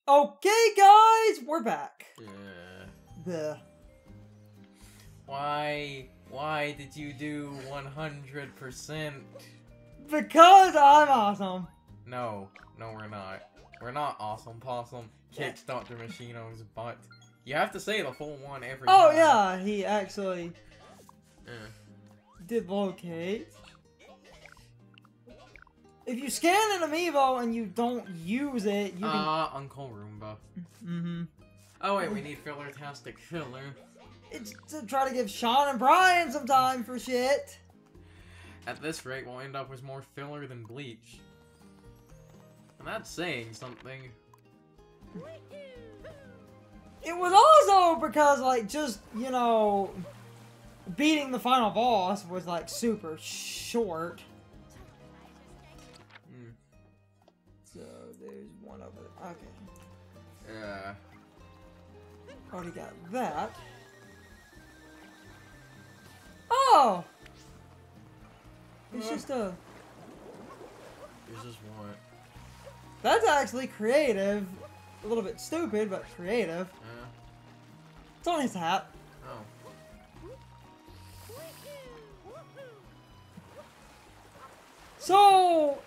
Okay, guys, we're back. Yeah. Why did you do 100%? Because I'm awesome. No, we're not. We're not awesome possum. Kicks Dr. Machino's butt. You have to say the full one every time. Oh yeah, he actually did locate. If you scan an amiibo and you don't use it, you can... Uncle Roomba. Mm-hmm. Oh wait, we need filler-tastic filler. It's to try to give Sean and Brian some time for shit. At this rate, we'll end up with more filler than Bleach. And that's saying something. It was also because, like, just, you know, beating the final boss was, like, super short. So, there's one over there. Okay. Yeah. Already got that. Oh! It's just a... It's just what? That's actually creative. A little bit stupid, but creative. It's on his hat. Oh. So...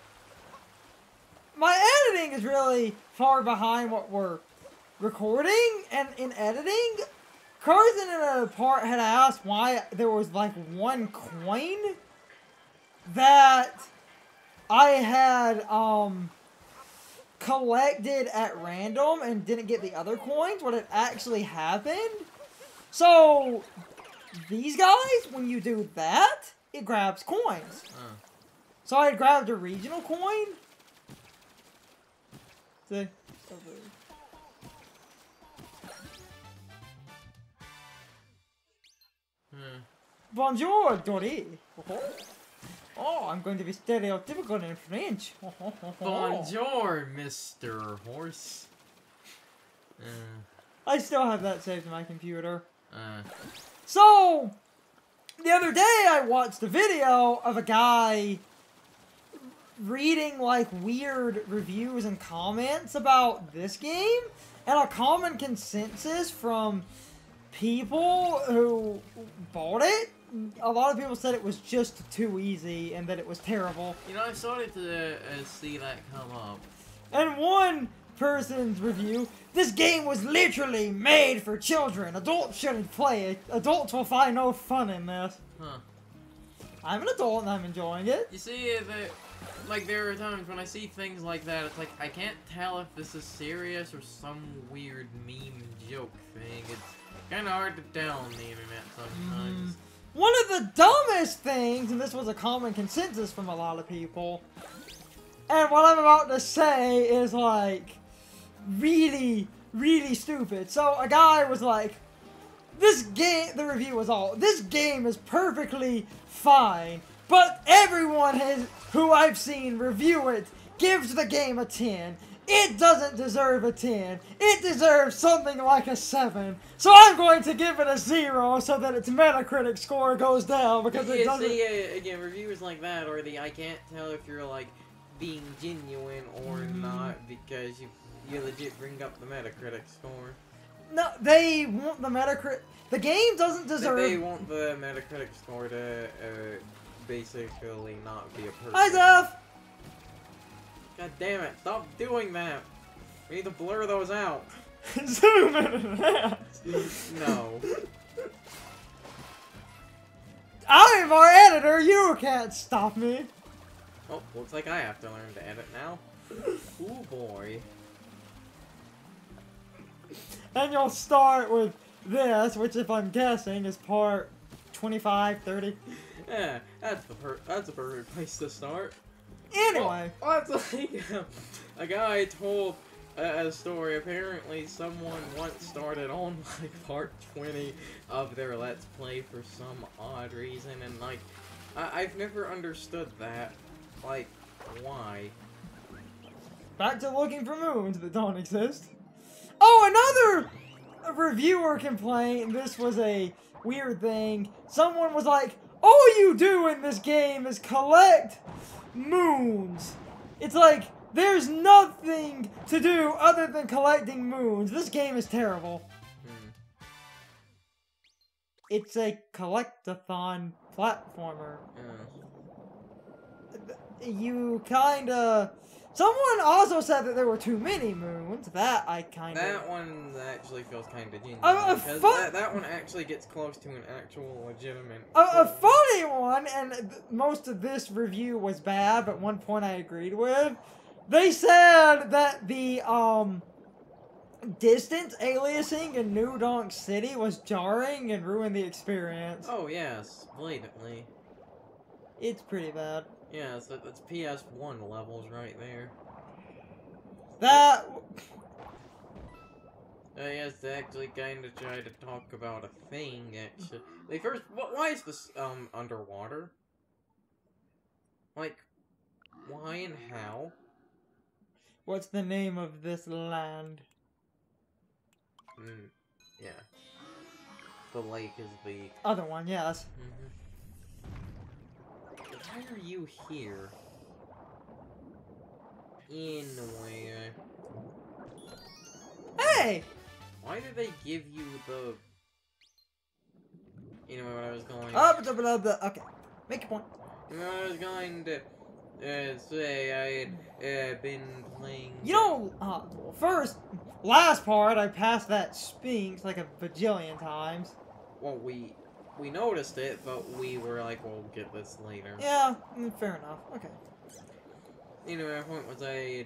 my editing is really far behind what we're recording, and in editing, Carson in a part had asked why there was like one coin that I had collected at random and didn't get the other coins, what had actually happened. So these guys, when you do that, it grabs coins. So I had grabbed a regional coin. See? Bonjour, Dory. Oh, I'm going to be stereotypical in French. Bonjour, Mr. Horse. I still have that saved in my computer. So, the other day I watched a video of a guy reading like weird reviews and comments about this game, and a common consensus from people who bought it, a lot of people said it was just too easy and that it was terrible. You know, I started to see that come up. And one person's review, this game was literally made for children. Adults shouldn't play it. Adults will find no fun in this. Huh. I'm an adult and I'm enjoying it. You see, like, there are times when I see things like that, it's like, I can't tell if this is serious or some weird meme joke thing. It's kind of hard to tell on the internet sometimes. One of the dumbest things, and this was a common consensus from a lot of people, and what I'm about to say is, like, really, really stupid. So, a guy was like, this game, the review was all, this game is perfectly fine, but everyone who I've seen review it gives the game a 10. It doesn't deserve a 10. It deserves something like a 7. So I'm going to give it a 0 so that its Metacritic score goes down because it doesn't... See, again, reviews like that, or the I can't tell if you're, like, being genuine or not because you legit bring up the Metacritic score. No, they want the Metacritic... The game doesn't deserve... They want the Metacritic score to basically not be a perfect... Hi, Zeph! God damn it, stop doing that! We need to blur those out. Zoom in and out. No. I'm our editor, you can't stop me. Oh, looks like I have to learn to edit now. Ooh boy. And you'll start with this, which if I'm guessing is part 25, 30. Yeah, that's a perfect place to start. Anyway. Well, that's like a guy told a story. Apparently, someone once started on like part 20 of their Let's Play for some odd reason, and like, I've never understood that. Like, why? Back to looking for moons that don't exist. Oh, another reviewer complaint. This was a weird thing. Someone was like, all you do in this game is collect moons. It's like, there's nothing to do other than collecting moons. This game is terrible. It's a collectathon platformer. You kinda... Someone also said that there were too many moons. That I kinda... That one actually feels kinda genuine. Because that one actually gets close to an actual legitimate... A funny one, and most of this review was bad, but one point I agreed with. They said that the, distance aliasing in New Donk City was jarring and ruined the experience. Oh, yes. Blatantly. It's pretty bad. Yeah, so that's PS1 levels right there. That... Yes, they actually kind of tried to talk about a thing, actually. They first... Why is this, underwater? Like, why and how? What's the name of this land? Yeah. The lake is the... Other one, yes. Why are you here? Anyway. Hey! Why did they give you the... Anyway, what I was going... Okay, make your point. I was going to say I had been playing... You know, first, last part, I passed that Sphinx like a bajillion times. Well, we noticed it, but we were like, we'll get this later. Yeah, fair enough. Okay. Anyway, my point was I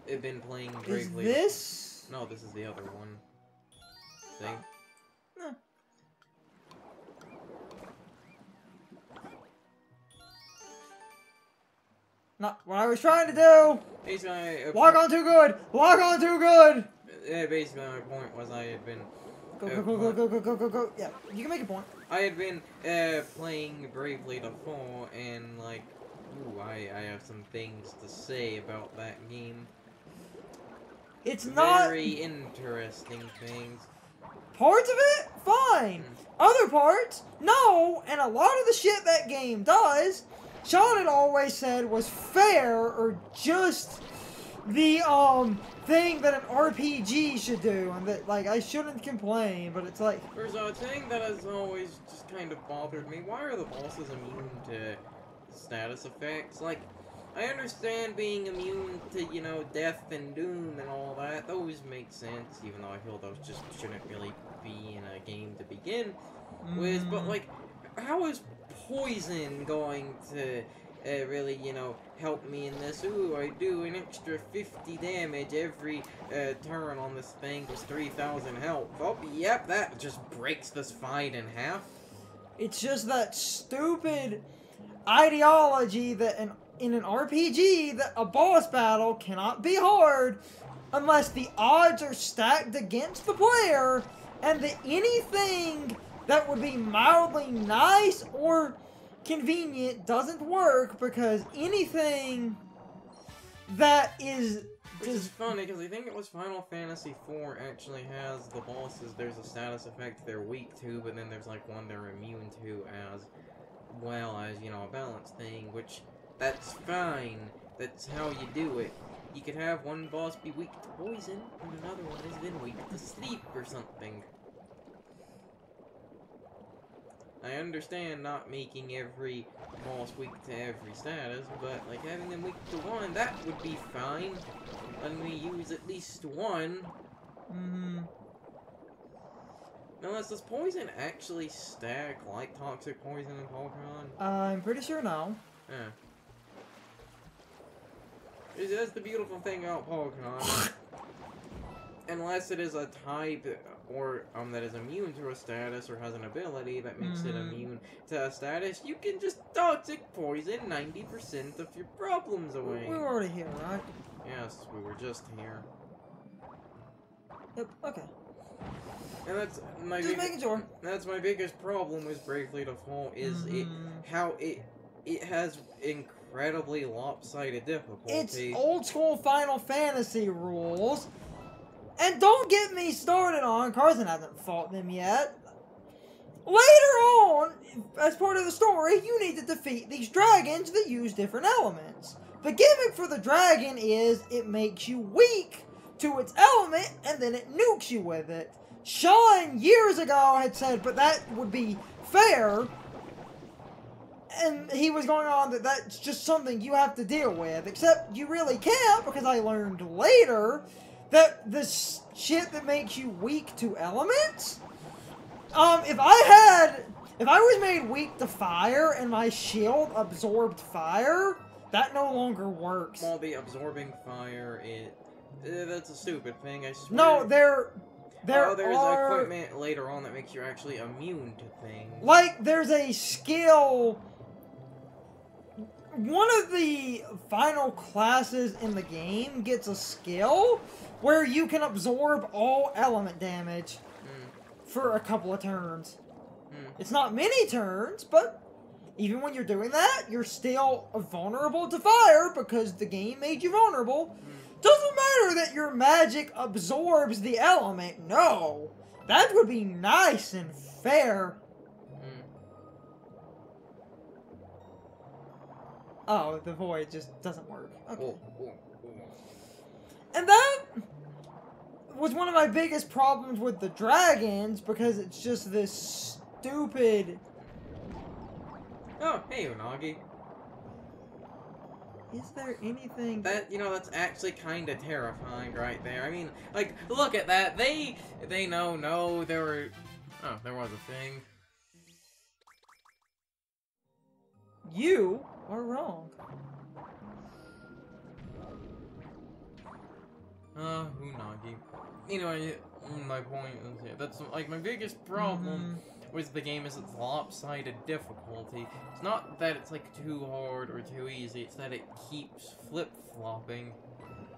had been playing Bravely... Is this? No, this is the other one. See? Not what I was trying to do! Basically, Log on too good! Log on too good! Yeah, basically my point was I had been... Go. Yeah, you can make a point. I had been playing Bravely Default, and like, ooh, I have some things to say about that game. It's not... Very interesting things. Parts of it? Fine. Other parts? No, and a lot of the shit that game does, Sean had always said was fair, or just the, thing that an RPG should do, and that, like, I shouldn't complain, but it's like... There's a thing that has always just kind of bothered me. Why are the bosses immune to status effects? Like, I understand being immune to, you know, death and doom and all that. Those make sense, even though I feel those just shouldn't really be in a game to begin with. But, like, how is poison going to really, you know, help me in this? Ooh, I do an extra 50 damage every turn on this thing with 3,000 health. Oh, yep, that just breaks this fight in half. It's just that stupid ideology that in an RPG that a boss battle cannot be hard unless the odds are stacked against the player, and that anything that would be mildly nice or convenient doesn't work, because anything that is... Which is funny, because I think it was Final Fantasy IV actually has the bosses, there's a status effect they're weak to, but then there's like one they're immune to as well as, you know, a balance thing, which, that's fine. That's how you do it. You could have one boss be weak to poison, and another one is then weak to sleep or something. I understand not making every boss weak to every status, but like having them weak to one, that would be fine. Letting me use at least one. Unless does poison actually stack like toxic poison in Pokemon? I'm pretty sure no. Yeah. That's the beautiful thing about Pokemon. Unless it is a type or that is immune to a status or has an ability that makes it immune to a status, you can just toxic poison 90% of your problems away. We were already here, right? Yes, we were just here. Yep, okay. And that's my just making sure. That's my biggest problem with Bravely Default is how it has incredibly lopsided difficulty. It's old school Final Fantasy rules. And don't get me started on, Carson hasn't fought them yet. Later on, as part of the story, you need to defeat these dragons that use different elements. The gimmick for the dragon is it makes you weak to its element, and then it nukes you with it. Sean, years ago, had said, but that would be fair, and he was going on that that's just something you have to deal with, except you really can't, because I learned later that this shit that makes you weak to elements, if I was made weak to fire and my shield absorbed fire, that no longer works. Well, the absorbing fire, that's a stupid thing, I swear. No, there's equipment later on that makes you actually immune to things. Like, there's a skill. One of the final classes in the game gets a skill where you can absorb all element damage for a couple of turns. It's not many turns, but even when you're doing that, you're still vulnerable to fire because the game made you vulnerable. Doesn't matter that your magic absorbs the element. No, that would be nice and fair. Oh, the void just doesn't work. Okay. And that was one of my biggest problems with the dragons, because it's just this stupid... Oh, hey, Unagi. Is there anything... That's actually kind of terrifying right there. I mean, like, look at that. They know, there were... Oh, there was a thing. You are wrong. Unagi. Anyway, my point is, yeah, that's, like, my biggest problem with the game is its lopsided difficulty. It's not that it's, like, too hard or too easy, it's that it keeps flip-flopping.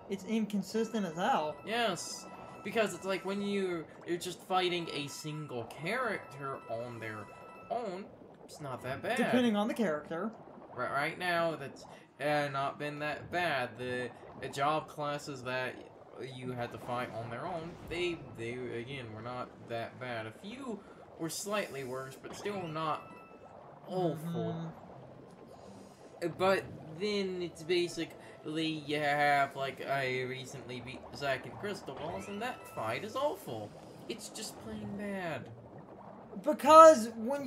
It's inconsistent as hell. Yes, because it's like when you're just fighting a single character on their own, it's not that bad. Depending on the character. Right now, that's not been that bad. The job classes that you had to fight on their own, they again, were not that bad. A few were slightly worse, but still not awful. But then it's basically, you have, like, I recently beat Zack and Crystal Balls, and that fight is awful. It's just plain bad. Because when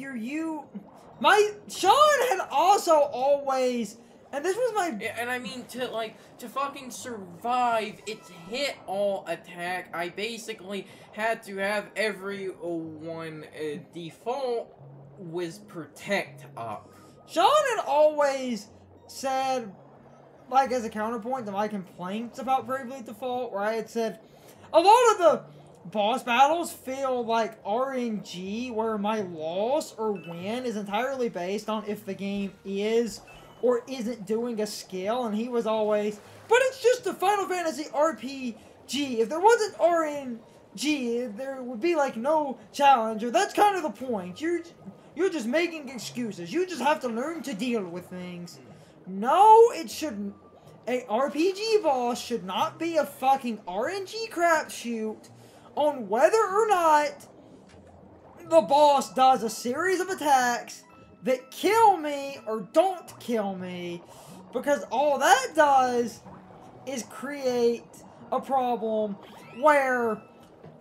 Sean had also always, and this was my... Yeah, and I mean, to fucking survive its hit all attack, I basically had to have everyone default with protect up. Sean had always said, like, as a counterpoint to my complaints about Bravely Default, where I had said, a lot of the boss battles feel like RNG, where my loss or win is entirely based on if the game is or isn't doing a skill, and he was always, but it's just a Final Fantasy RPG. If there wasn't RNG, there would be, like, no challenger. That's kind of the point. You're just making excuses. You just have to learn to deal with things. No, it shouldn't. A RPG boss should not be a fucking RNG crapshoot on whether or not the boss does a series of attacks that kill me or don't kill me, because all that does is create a problem where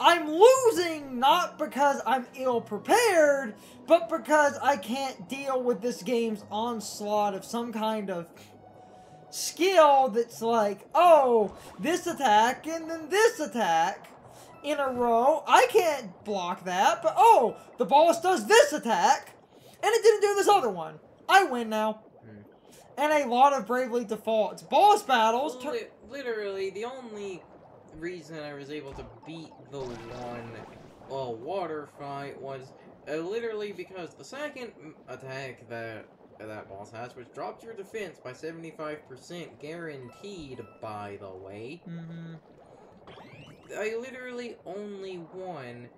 I'm losing not because I'm ill-prepared, but because I can't deal with this game's onslaught of some kind of skill that's like, oh, this attack and then this attack in a row. I can't block that, but oh, the boss does this attack, and it didn't do this other one. I win now. And a lot of Bravely Default's boss battles... Literally, the only reason I was able to beat the one water fight was literally because the second attack that boss has, which dropped your defense by 75%, guaranteed, by the way. I literally only won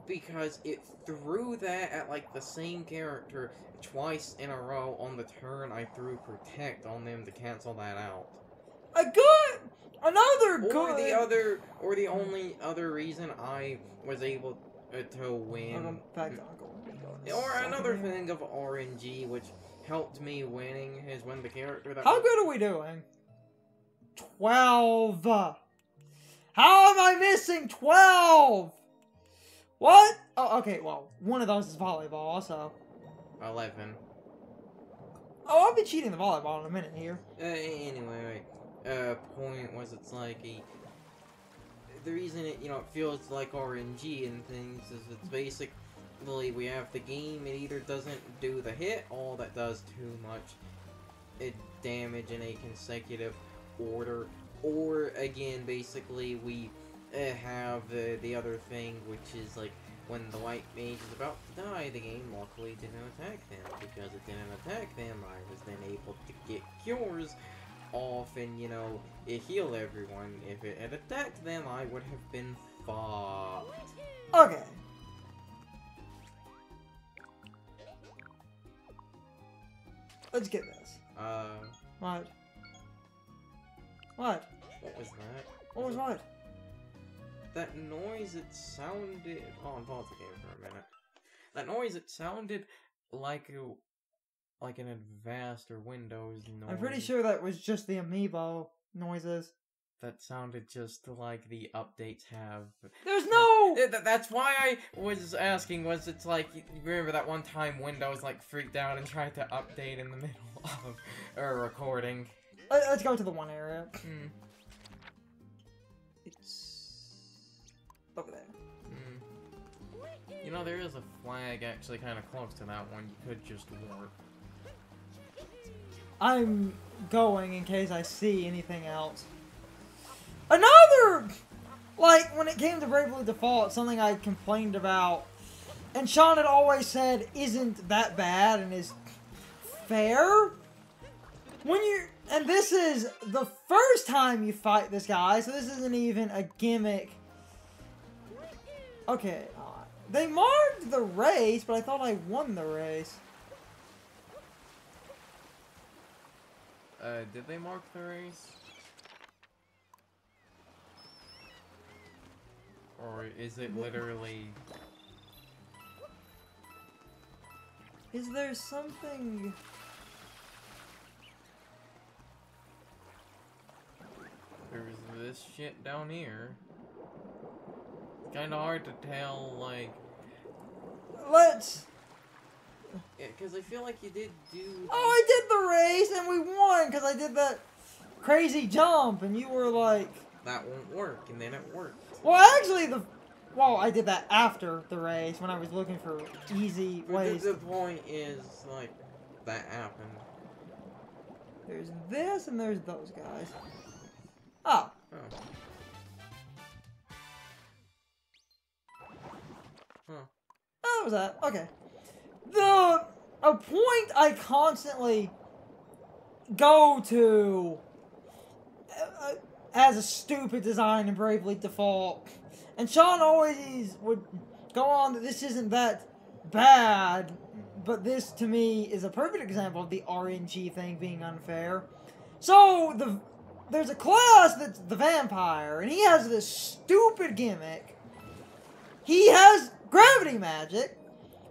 because it threw that at, like, the same character twice in a row on the turn I threw Protect on them to cancel that out. Or the only other reason I was able to win. Or another thing of RNG which helped me winning is when the character that... How good are we doing? 12. How am I missing 12? What? Oh, okay, well, one of those is volleyball, so. 11. Oh, I'll be cheating the volleyball in a minute here. Anyway, point was it's like the reason it, you know, it feels like RNG and things is it's basically we have the game, it either doesn't do the hit, or that does too much damage in a consecutive order, or again, basically we have the other thing, which is like when the white mage is about to die, the game luckily didn't attack them. Because it didn't attack them, I was then able to get cures off and, you know, it healed everyone. If it had attacked them, I would have been fucked. Okay. Let's get this. What? What? What was that? What was what? That noise, it sounded... Oh, I'll pause the game for a minute. That noise, it sounded like an advanced or Windows noise. I'm pretty sure that was just the amiibo noises. That sounded just like the updates have. There's no... That's why I was asking, was it's like, you remember that one time Windows like freaked out and tried to update in the middle of a recording? Let's go to the one area. It's over there. You know, there is a flag actually kind of close to that one. You could just warp. I'm going in case I see anything else. Another, like, when it came to Bravely Default, something I complained about, and Sean had always said isn't that bad and is fair. When you, and this is the first time you fight this guy, so this isn't even a gimmick. Okay, they marked the race, but I thought I won the race. Did they mark the race? Or is it literally... Is there something... There's this shit down here. It's kinda hard to tell, like... Let's... Yeah, because I feel like you did do... Oh, I did the race and we won because I did that crazy jump and you were like... That won't work, and then it worked. Well, actually, well, I did that after the race when I was looking for easy ways. The point is, like, that happened. There's this and there's those guys. Oh. That was that. Okay. A point I constantly go to as a stupid design in Bravely Default, and Sean always would go on that this isn't that bad, but this to me is a perfect example of the RNG thing being unfair. So there's a class that's the vampire, and he has this stupid gimmick. He has gravity magic.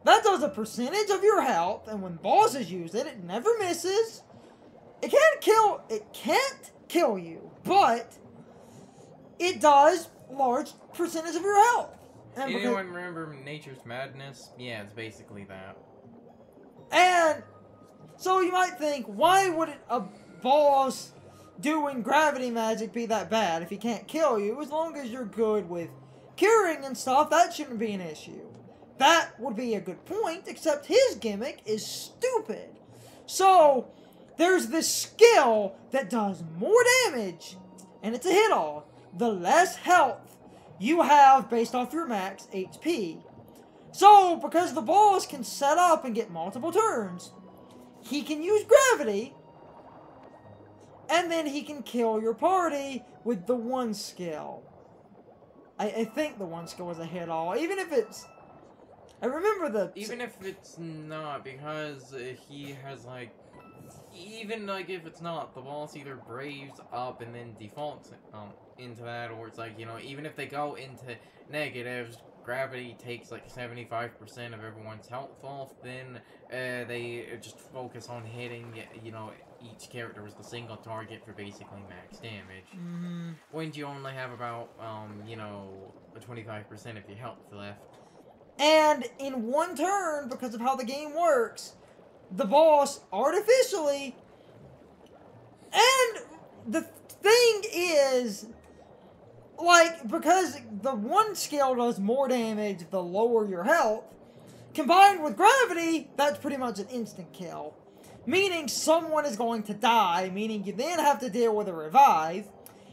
That does a percentage of your health, and when bosses use it, it never misses. It can't kill you, but it does large percentage of your health. And anyone remember Nature's Madness? Yeah, it's basically that. And so you might think, why would a boss doing gravity magic be that bad if he can't kill you? As long as you're good with curing and stuff, that shouldn't be an issue. That would be a good point, except his gimmick is stupid. So, there's this skill that does more damage, and it's a hit-all. The less health you have based off your max HP. So, because the boss can set up and get multiple turns, he can use gravity, and then he can kill your party with the one skill. I think the one skill was a hit-all, even if it's... I remember Even if it's not, because he has, like... even like if it's not, the boss either braves up and then defaults into that, or it's like, you know, even if they go into negatives, gravity takes like 75% of everyone's health off, then they just focus on hitting, you know, each character was the single target for basically max damage. Mm-hmm. When you only have about, you know, 25% of your health left. And in one turn, because of how the game works, the boss artificially, and the thing is, like, because the one skill does more damage the lower your health, combined with gravity, that's pretty much an instant kill. Meaning someone is going to die, meaning you then have to deal with a revive.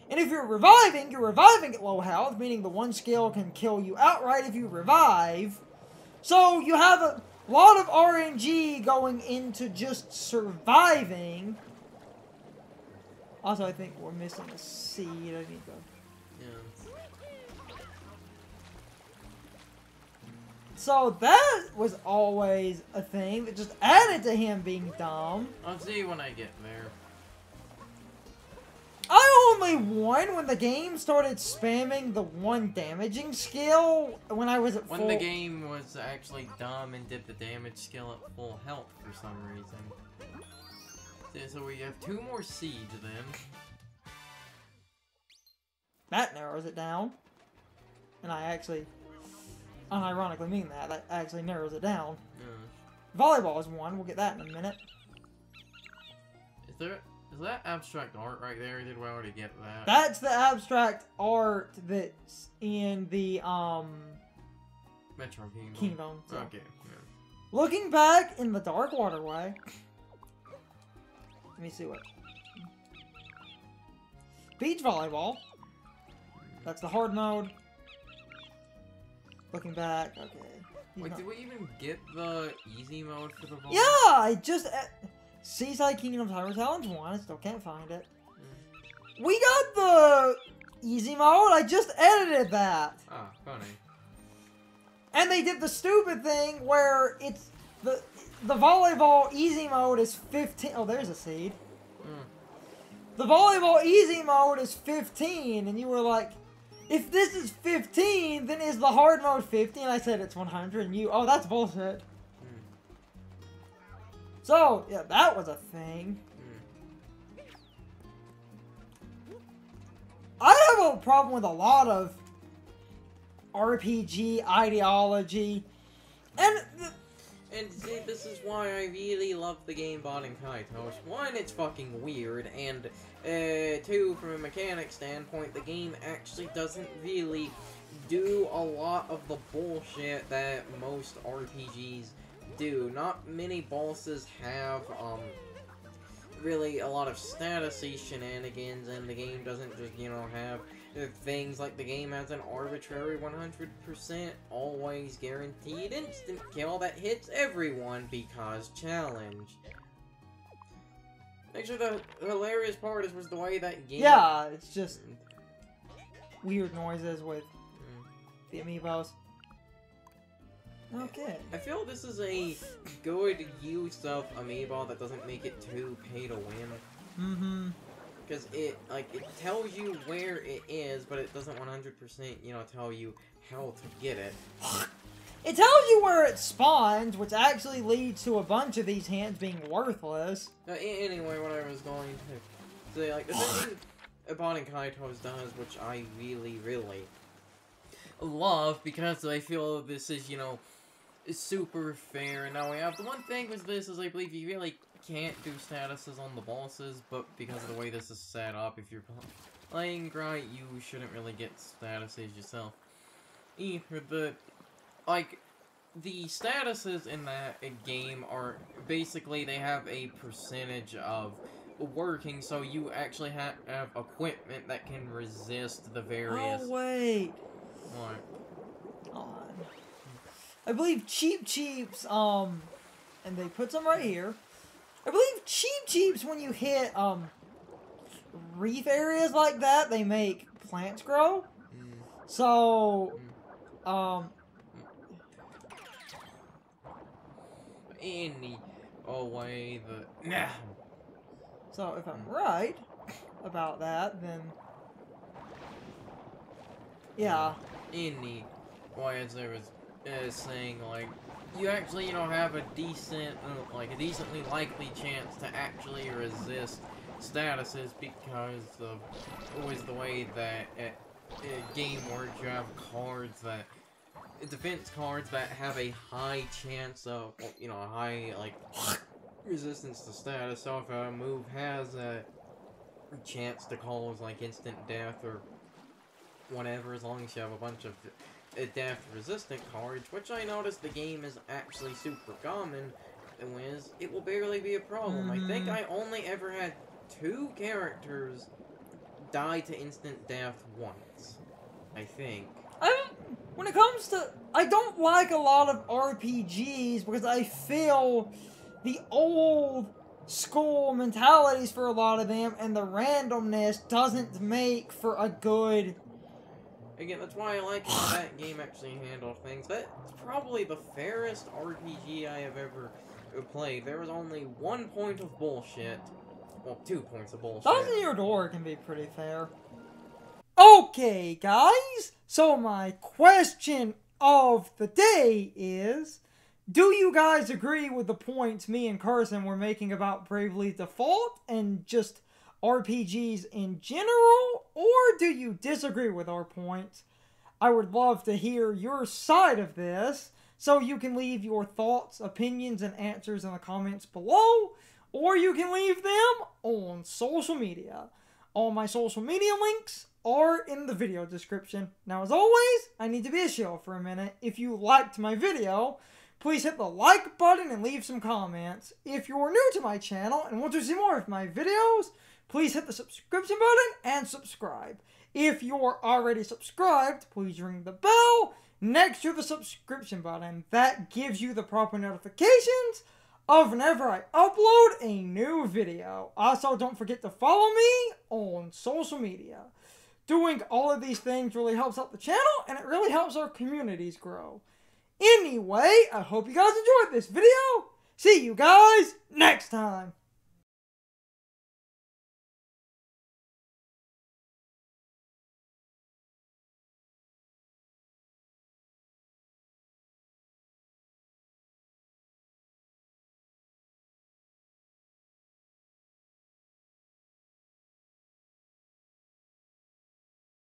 And if you're reviving at low health, meaning the one skill can kill you outright if you revive. So you have a lot of RNG going into just surviving. Also, I think we're missing a seed. I need to... Yeah. So that was always a thing that just added to him being dumb. I'll see when I get there. I only won when the game started spamming the one damaging skill when I was at full... When the game was actually dumb and did the damage skill at full health for some reason. So we have 2 more siege then. That narrows it down. And I actually, unironically mean that. That actually narrows it down. Volleyball is 1. We'll get that in a minute. Is that abstract art right there? Or did we already get that? That's the abstract art that's in the, Metro Kingdom. So. Okay. Yeah. Looking back in the Dark Waterway. Let me see what. Beach volleyball. That's the hard mode. Looking back, okay. Wait, did we even get the easy mode for the volleyball? Yeah, I just... Seaside Kingdom Timer Challenge 1, I still can't find it. We got the easy mode, I just edited that. Ah, funny. And they did the stupid thing where it's... The volleyball easy mode is 15... Oh, there's a seed. The volleyball easy mode is 15, and you were like, if this is 15, then is the hard mode 50? And I said it's 100, and you... Oh, that's bullshit. So, yeah, that was a thing. I have a problem with a lot of RPG ideology. And see, this is why I really love the game Botting Kaitos. 1, it's fucking weird, and 2, from a mechanic standpoint, the game actually doesn't really do a lot of the bullshit that most RPGs do. Not many bosses have, really a lot of statusy shenanigans, and the game doesn't just, you know, have things like the game has an arbitrary 100% always guaranteed instant kill that hits everyone because challenge. Actually, the hilarious part was the way that game... Yeah, it's just weird noises with the amiibos. Okay. I feel this is a good use of amiibo that doesn't make it too pay to win. Mm-hmm. Because it tells you where it is, but it doesn't 100%, you know, tell you how to get it. It tells you where it spawns, which actually leads to a bunch of these hands being worthless. Anyway, what I was going to say, like, the thing Botting Kaitos does, which I really, really love, because I feel this is, you know, super fair. Now we have the one thing with this is I believe you really can't do statuses on the bosses, but because of the way this is set up, if you're playing right, you shouldn't really get statuses yourself either. But like, the statuses in that game are basically, they have a percentage of working, so you actually have equipment that can resist the various... Oh, wait. What? I believe Cheap Cheeps, and they put some right here. I believe Cheap Cheeps, when you hit, reef areas like that, they make plants grow. So, Any way the... So if I'm right about that, then yeah. Anyways, there was saying like you actually have a decent, like a decently likely chance to actually resist statuses because of always the way that game works. You have cards that defense cards that have a high chance of, a high like resistance to status. So if a move has a chance to cause like instant death or whatever, as long as you have a bunch of death resistant cards, which I noticed the game is actually super common with, it will barely be a problem. I think I only ever had 2 characters die to instant death once. I think. When it comes to, I don't like a lot of RPGs because I feel the old school mentalities for a lot of them, and the randomness doesn't make for a good. Again, that's why I like how that game actually handled things. That's probably the fairest RPG I have ever played. There was only 1 point of bullshit. Well, 2 points of bullshit. Thousand Year Door can be pretty fair. Okay, guys, so my question of the day is, do you guys agree with the points me and Carson were making about Bravely Default and just RPGs in general, or do you disagree with our points? I would love to hear your side of this, so you can leave your thoughts, opinions, and answers in the comments below, or you can leave them on social media. All my social media links are in the video description. Now, as always, I need to be a shill for a minute. If you liked my video, please hit the like button and leave some comments. If you're new to my channel and want to see more of my videos, please hit the subscription button and subscribe. If you're already subscribed, please ring the bell next to the subscription button. That gives you the proper notifications of whenever I upload a new video. Also, don't forget to follow me on social media. Doing all of these things really helps out the channel, and it really helps our communities grow. Anyway, I hope you guys enjoyed this video. See you guys next time.